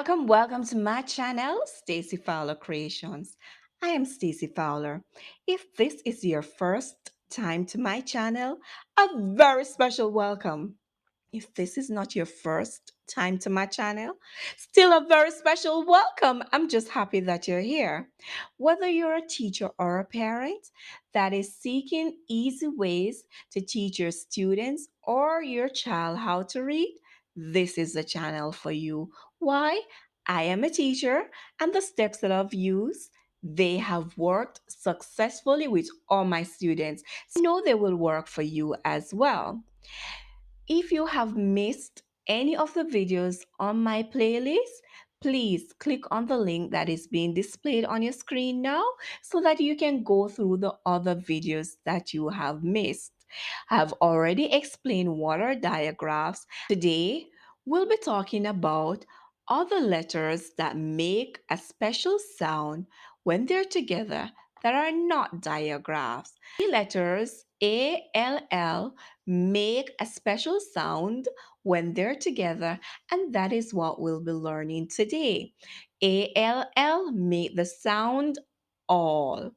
welcome to my channel, Stacey Fowler Creations. I am Stacey Fowler. If this is your first time to my channel, a very special welcome. If this is not your first time to my channel, still a very special welcome. I'm just happy that you're here. Whether you're a teacher or a parent that is seeking easy ways to teach your students or your child how to read, this is the channel for you. Why? I am a teacher, and the steps that I've used, they have worked successfully with all my students. So I know they will work for you as well. If you have missed any of the videos on my playlist, please click on the link that is being displayed on your screen now so that you can go through the other videos that you have missed. I've already explained what are diagraphs. Today, we'll be talking about other letters that make a special sound when they're together that are not diagraphs. Letters ALL make a special sound when they're together, and that is what we'll be learning today. ALL make the sound all.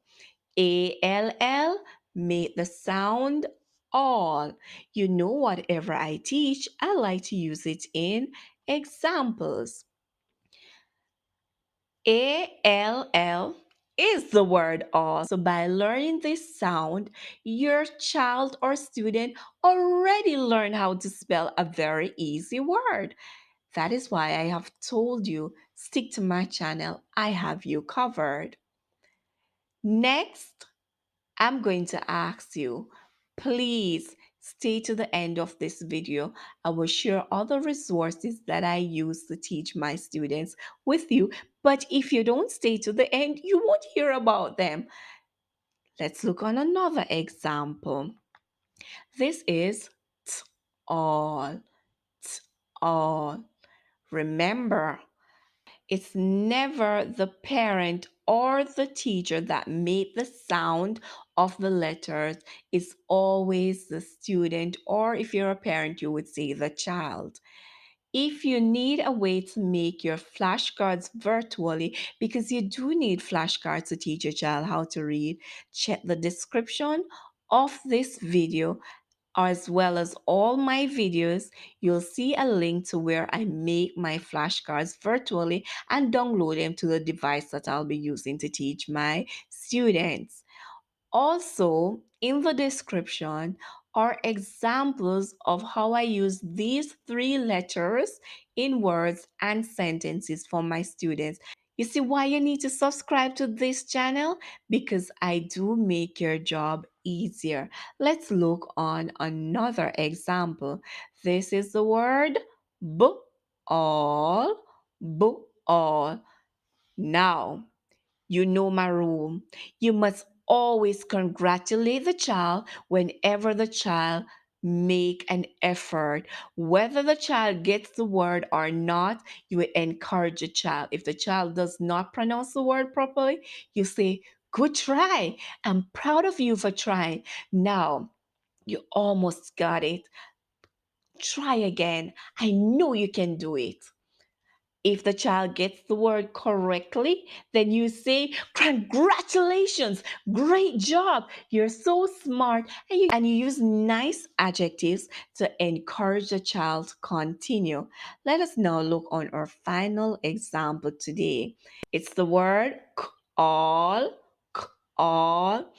ALL make the sound all. You know, whatever I teach, I like to use it in examples. ALL is the word all. So by learning this sound, your child or student already learned how to spell a very easy word. That is why I have told you, stick to my channel. I have you covered. Next, I'm going to ask you, please stay to the end of this video. I will share other resources that I use to teach my students with you. But if you don't stay to the end, you won't hear about them. Let's look on another example. This is all, all. Remember, it's never the parent or the teacher that made the sound of the letters. It's always the student, or if you're a parent, you would say the child. If you need a way to make your flashcards virtually, because you do need flashcards to teach your child how to read, check the description of this video as well as all my videos. You'll see a link to where I make my flashcards virtually and download them to the device that I'll be using to teach my students. Also, in the description are examples of how I use these three letters in words and sentences for my students. You see why you need to subscribe to this channel? Because I do make your job easier. Let's look on another example. This is the word all, all. Now, you know my rule. You must always congratulate the child whenever the child make an effort. Whether the child gets the word or not, you will encourage the child. If the child does not pronounce the word properly, you say, "Good try. I'm proud of you for trying. Now, you almost got it. Try again. I know you can do it." If the child gets the word correctly, then you say, "Congratulations, great job, you're so smart." And you use nice adjectives to encourage the child to continue. Let us now look on our final example today. It's the word all, all.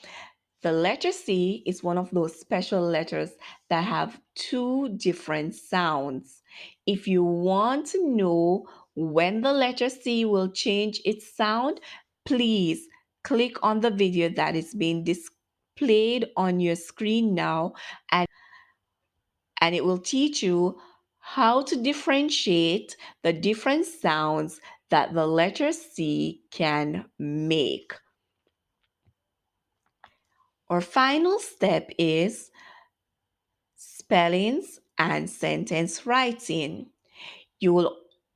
The letter C is one of those special letters that have two different sounds. If you want to know when the letter C will change its sound, please click on the video that is being displayed on your screen now, and it will teach you how to differentiate the different sounds that the letter C can make. Our final step is spellings and sentence writing.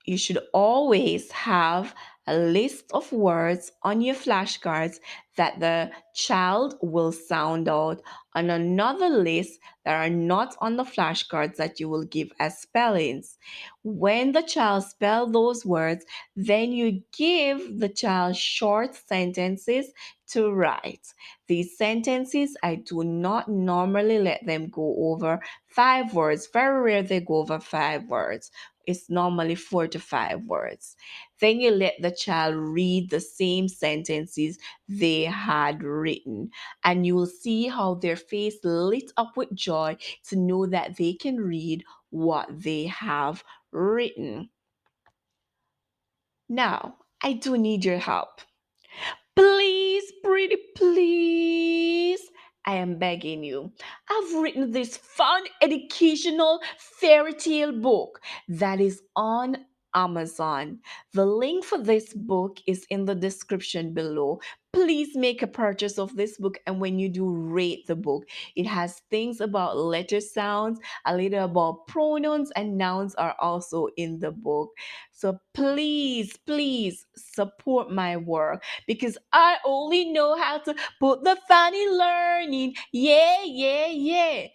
You should always have a list of words on your flashcards that the child will sound out, and another list that are not on the flashcards that you will give as spellings. When the child spell those words, then you give the child short sentences to write. These sentences, I do not normally let them go over 5 words. Very rare they go over 5 words. It's normally 4 to 5 words. Then you let the child read the same sentences they had written, and you will see how their face lit up with joy to know that they can read what they have written. Now, I do need your help. Please, pretty please. I am begging you. I've written this fun educational fairy tale book that is on Amazon. The link for this book is in the description below. Please make a purchase of this book, and when you do, rate the book. It has things about letter sounds, a little about pronouns, and nouns are also in the book. So please, please support my work because I only know how to put the fun in learning. Yeah, yeah, yeah.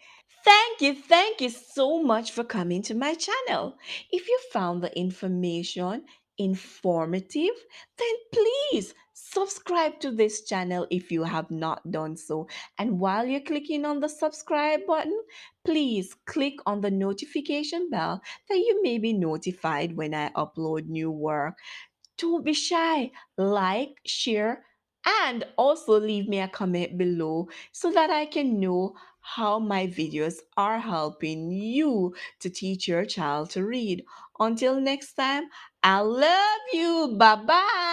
Thank you so much for coming to my channel. If you found the information informative, then please subscribe to this channel if you have not done so. And while you're clicking on the subscribe button, please click on the notification bell that you may be notified when I upload new work. Don't be shy. Like, share, and also leave me a comment below so that I can know how my videos are helping you to teach your child to read. Until next time, I love you. Bye bye.